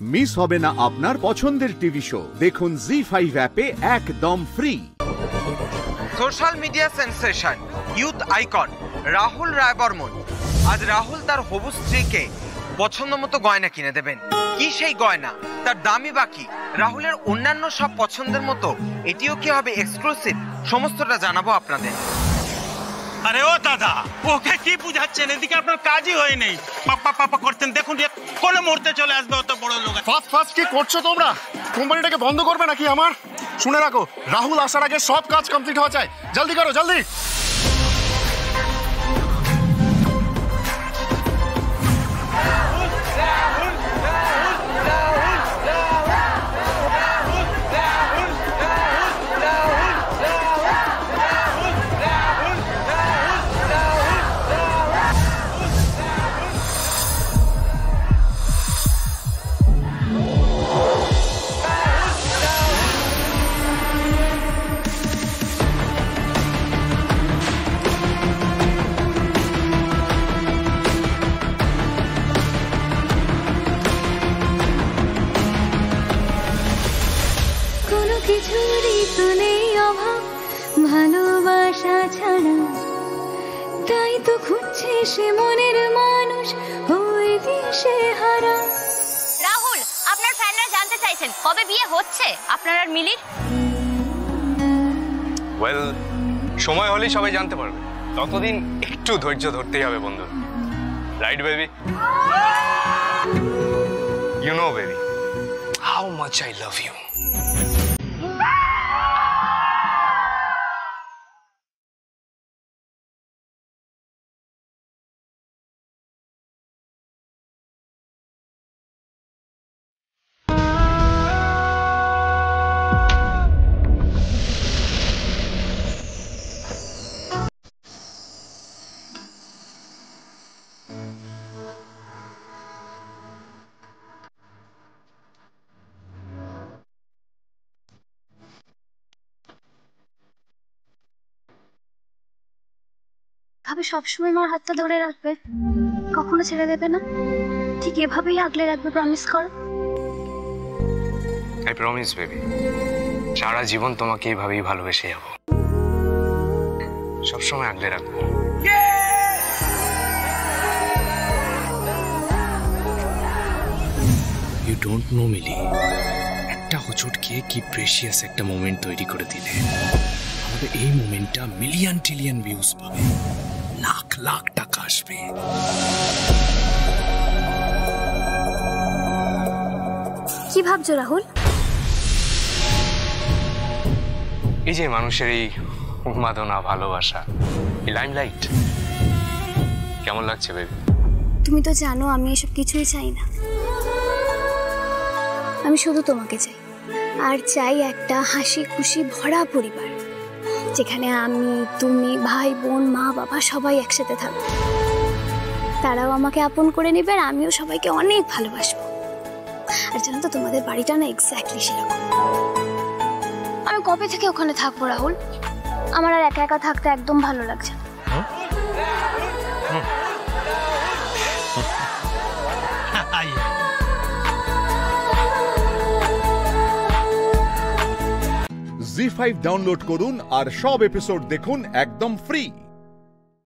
Miss হবে না আপনার পছন্দের টিভি শো। দেখুন জি5 অ্যাপে একদম free. Social media sensation youth icon Rahul Roy Barman আজ রাহুল তার হবু স্ত্রীকে পছন্দ মতো গয়না কিনে দেবেন। কি সেই গয়না, তার দামি বাকি, রাহুলের অন্যান্য সব পছন্দের মতো এটিও কি হবে এক্সক্লুসিভ, সমস্তটা জানাবো আপনাদের। আরে ও দাদা, ওকে কি বুঝাচ্ছেন? এদিকে আপনার কাজই হয় নেই, পাপা পাপা করতেন। দেখুন কোন মুহূর্তে চলে আসবে অত বড় লোক। ফাস্ট কি করছো তোমরা? কোম্পানিটাকে বন্ধ করবে নাকি আমার? শুনে রাখো, রাহুল আসার আগে সব কাজ কমপ্লিট হওয়া চাই। জলদি করো, জলদি। ভালোবাসা ছাড়া তাই তো খুঁজছে সে মনের মানুষ ওই দিশে হারা। রাহুল, আপনার ফ্যানরা জানতে চাইছেন কবে বিয়ে হচ্ছে আপনার আর মিলির? ওয়েল, সময় হলেই সবাই জানতে পারবে, ততদিন একটু ধৈর্য ধরতেই হবে বন্ধু। Right baby? You know baby, how much I love you. ভাবে সবসময় আমার হাতটা ধরে রাখবে, কখনো ছেড়ে দেবে না, ঠিক এভাবেই আগলে রাখবে, প্রমিস করো। আই প্রমিস বেবি, সারা জীবন তোমাকে এইভাবেই ভালোবেসে যাবো, সবসময় আগলে রাখবো। ইউ ডোন্ট নো মিলি, একটা হোঁচট খেয়ে কি প্রেশিয়াস একটা মোমেন্ট তৈরি করে দিলে। আমাদের এই মোমেন্টটা মিলিয়ন ট্রিলিয়ন ভিউজ পাবে, লাখ লাখ টাকা আসবে। কি ভাবছো রাহুল? এই যে মানুষের এই উন্মাদনা, ভালোবাসা, এই লাইমলাইট, কেমন লাগছে বেবি? তুমি তো জানো আমি এসব কিছুই চাই না, আমি শুধু তোমাকে চাই। আর চাই একটা হাসি খুশি ভরা পরিবার, যেখানে আমি, তুমি, ভাই বোন, মা বাবা সবাই একসাথে থাকবো। তারাও আমাকে আপন করে নেবে আর আমিও সবাইকে অনেক ভালোবাসবো। আর জানো তো, তোমাদের বাড়িটা না এক্স্যাক্টলি সেরকম। আমি কবে থেকে ওখানে থাকবো রাহুল? আমার আর একা একা থাকতে একদম ভালো লাগছে না। জি5 ডাউনলোড করুন আর সব এপিসোড দেখুন একদম ফ্রি।